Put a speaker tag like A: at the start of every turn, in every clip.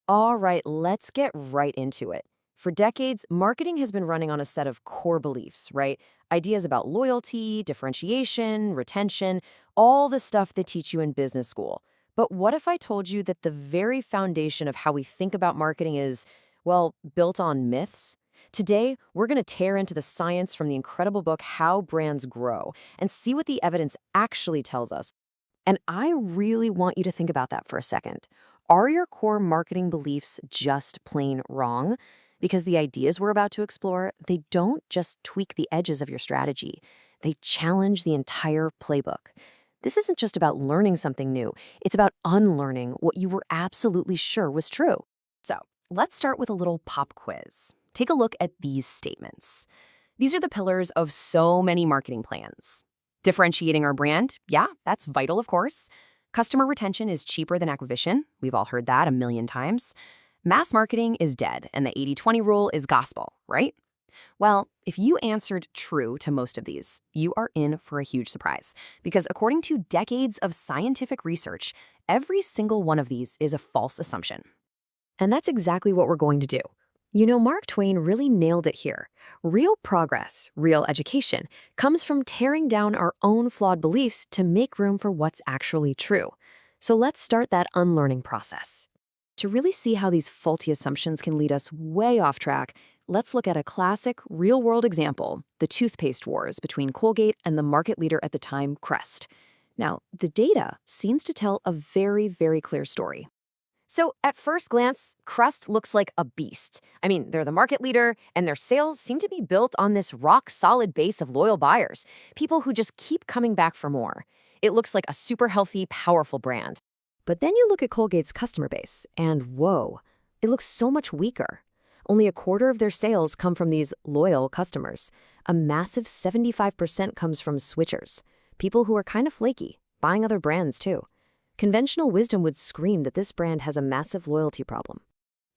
A: All right, let's get right into it. For decades, marketing has been running on a set of core beliefs, right? Ideas about loyalty, differentiation, retention, all the stuff they teach you in business school. But what if I told you that the very foundation of how we think about marketing is, well, built on myths? Today, we're going to tear into the science from the incredible book How Brands Grow and see what the evidence actually tells us. And I really want you to think about that for a second. Are your core marketing beliefs just plain wrong? Because the ideas we're about to explore, they don't just tweak the edges of your strategy. They challenge the entire playbook. This isn't just about learning something new. It's about unlearning what you were absolutely sure was true. So let's start with a little pop quiz. Take a look at these statements. These are the pillars of so many marketing plans. Differentiating our brand, yeah, that's vital, of course. Customer retention is cheaper than acquisition. We've all heard that a million times. Mass marketing is dead, and the 80-20 rule is gospel, right? Well, if you answered true to most of these, you are in for a huge surprise. Because according to decades of scientific research, every single one of these is a false assumption. And that's exactly what we're going to do. You know, Mark Twain really nailed it here. Real progress, real education, comes from tearing down our own flawed beliefs to make room for what's actually true. So let's start that unlearning process. To really see how these faulty assumptions can lead us way off track, let's look at a classic, real-world example, the toothpaste wars between Colgate and the market leader at the time, Crest. Now, the data seems to tell a very, very clear story. So at first glance, Crest looks like a beast. I mean, they're the market leader, and their sales seem to be built on this rock-solid base of loyal buyers, people who just keep coming back for more. It looks like a super healthy, powerful brand. But then you look at Colgate's customer base, and whoa, it looks so much weaker. Only a quarter of their sales come from these loyal customers. A massive 75% comes from switchers, people who are kind of flaky, buying other brands too. Conventional wisdom would scream that this brand has a massive loyalty problem.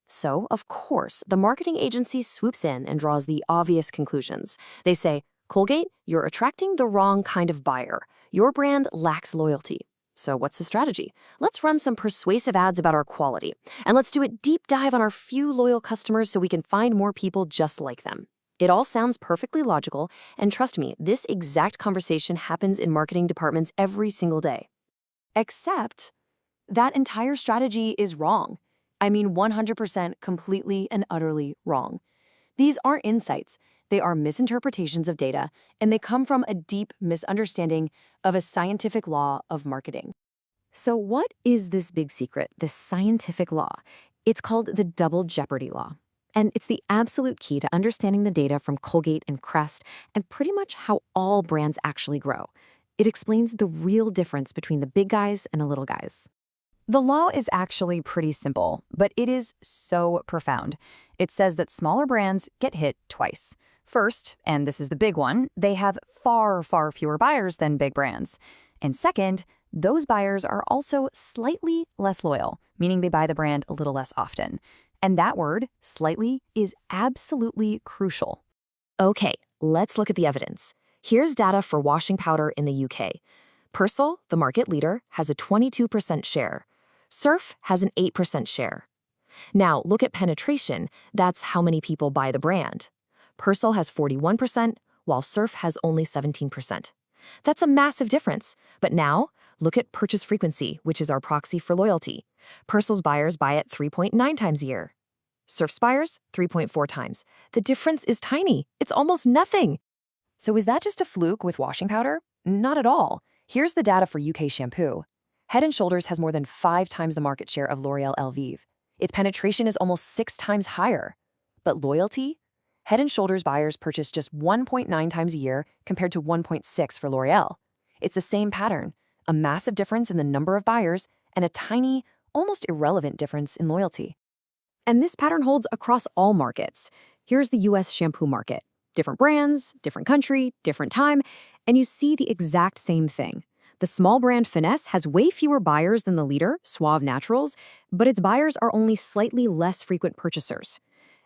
A: So, of course, the marketing agency swoops in and draws the obvious conclusions. They say, Colgate, you're attracting the wrong kind of buyer. Your brand lacks loyalty. So what's the strategy? Let's run some persuasive ads about our quality. And let's do a deep dive on our few loyal customers so we can find more people just like them. It all sounds perfectly logical, and trust me, this exact conversation happens in marketing departments every single day. Except that entire strategy is wrong. I mean 100% completely and utterly wrong. These aren't insights. They are misinterpretations of data, and they come from a deep misunderstanding of a scientific law of marketing. So what is this big secret, this scientific law? It's called the double jeopardy law. And it's the absolute key to understanding the data from Colgate and Crest and pretty much how all brands actually grow. It explains the real difference between the big guys and the little guys. The law is actually pretty simple, but it is so profound. It says that smaller brands get hit twice. First, and this is the big one, they have far, far fewer buyers than big brands. And second, those buyers are also slightly less loyal, meaning they buy the brand a little less often. And that word, slightly, is absolutely crucial. Okay, let's look at the evidence. Here's data for washing powder in the UK. Persil, the market leader, has a 22% share. Surf has an 8% share. Now, look at penetration. That's how many people buy the brand. Persil has 41%, while Surf has only 17%. That's a massive difference. But now, look at purchase frequency, which is our proxy for loyalty. Persil's buyers buy it 3.9 times a year. Surf's buyers, 3.4 times. The difference is tiny. It's almost nothing. So is that just a fluke with washing powder? Not at all. Here's the data for UK shampoo. Head & Shoulders has more than 5 times the market share of L'Oréal Elvive. Its penetration is almost 6 times higher. But loyalty? Head & Shoulders buyers purchase just 1.9 times a year compared to 1.6 for L'Oréal. It's the same pattern, a massive difference in the number of buyers and a tiny, almost irrelevant difference in loyalty. And this pattern holds across all markets. Here's the US shampoo market. Different brands, different country, different time, and you see the exact same thing. The small brand Finesse has way fewer buyers than the leader, Suave Naturals, but its buyers are only slightly less frequent purchasers.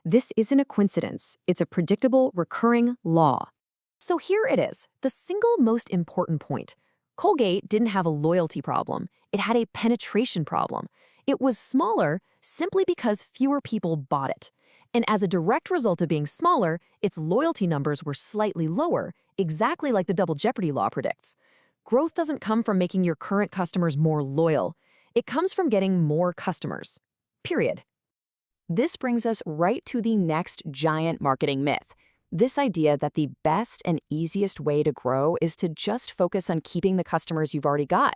A: This isn't a coincidence. It's a predictable, recurring law. So here it is, the single most important point. Colgate didn't have a loyalty problem. It had a penetration problem. It was smaller simply because fewer people bought it. And as a direct result of being smaller, its loyalty numbers were slightly lower, exactly like the double jeopardy law predicts. Growth doesn't come from making your current customers more loyal. It comes from getting more customers. Period. This brings us right to the next giant marketing myth. This idea that the best and easiest way to grow is to just focus on keeping the customers you've already got.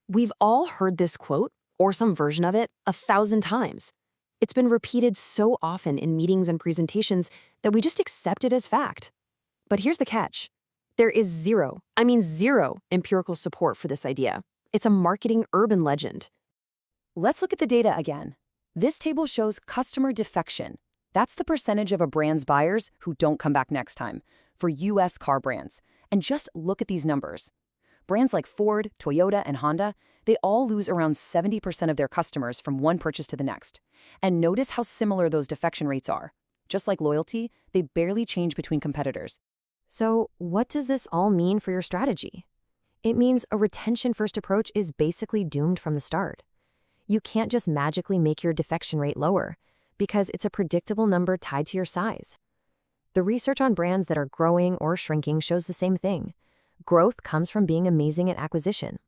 A: We've all heard this quote, or some version of it, 1,000 times. It's been repeated so often in meetings and presentations that we just accept it as fact. But here's the catch. There is zero empirical support for this idea. It's a marketing urban legend. Let's look at the data again. This table shows customer defection. That's the percentage of a brand's buyers who don't come back next time for US car brands. And just look at these numbers. Brands like Ford, Toyota, and Honda, they all lose around 70% of their customers from one purchase to the next. And notice how similar those defection rates are. Just like loyalty, they barely change between competitors. So, what does this all mean for your strategy? It means a retention-first approach is basically doomed from the start. You can't just magically make your defection rate lower, because it's a predictable number tied to your size. The research on brands that are growing or shrinking shows the same thing. Growth comes from being amazing at acquisition.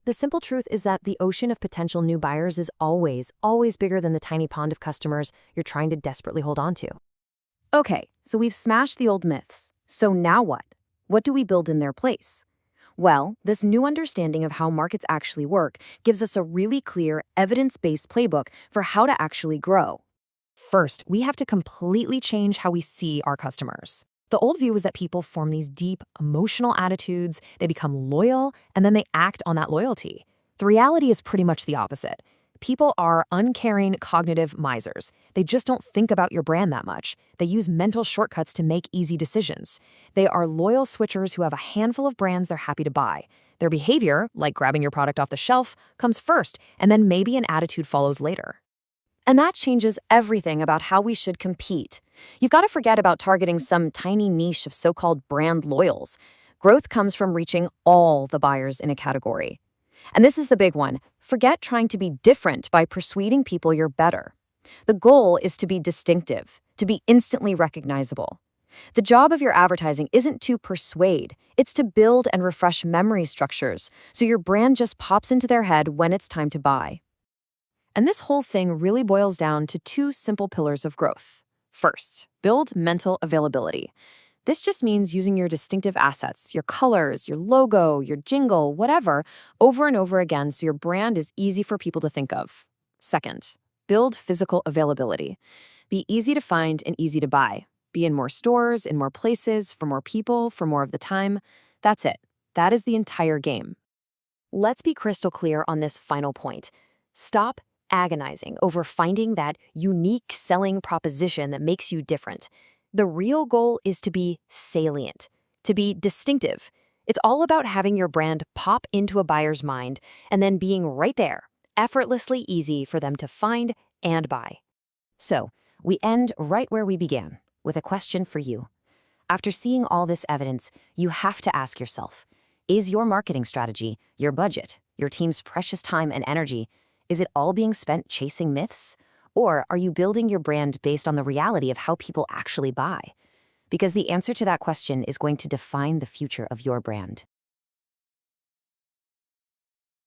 A: The simple truth is that the ocean of potential new buyers is always bigger than the tiny pond of customers you're trying to desperately hold on to. Okay, so we've smashed the old myths. So now what? What do we build in their place? Well, this new understanding of how markets actually work gives us a really clear, evidence-based playbook for how to actually grow. First, we have to completely change how we see our customers. The old view is that people form these deep, emotional attitudes, they become loyal, and then they act on that loyalty. The reality is pretty much the opposite. People are uncaring, cognitive misers. They just don't think about your brand that much. They use mental shortcuts to make easy decisions. They are loyal switchers who have a handful of brands they're happy to buy. Their behavior, like grabbing your product off the shelf, comes first, and then maybe an attitude follows later. And that changes everything about how we should compete. You've got to forget about targeting some tiny niche of so-called brand loyals. Growth comes from reaching all the buyers in a category. And this is the big one. Forget trying to be different by persuading people you're better. The goal is to be distinctive, to be instantly recognizable. The job of your advertising isn't to persuade, it's to build and refresh memory structures so your brand just pops into their head when it's time to buy. And this whole thing really boils down to two simple pillars of growth. First, build mental availability. This just means using your distinctive assets, your colors, your logo, your jingle, whatever, over and over again so your brand is easy for people to think of. Second, build physical availability. Be easy to find and easy to buy. Be in more stores, in more places, for more people, for more of the time. That's it. That is the entire game. Let's be crystal clear on this final point. Stop agonizing over finding that unique selling proposition that makes you different. The real goal is to be salient, to be distinctive. It's all about having your brand pop into a buyer's mind and then being right there, effortlessly easy for them to find and buy. So, we end right where we began, with a question for you. After seeing all this evidence, you have to ask yourself, is your marketing strategy, your budget, your team's precious time and energy, is it all being spent chasing myths? Or are you building your brand based on the reality of how people actually buy? Because the answer to that question is going to define the future of your brand.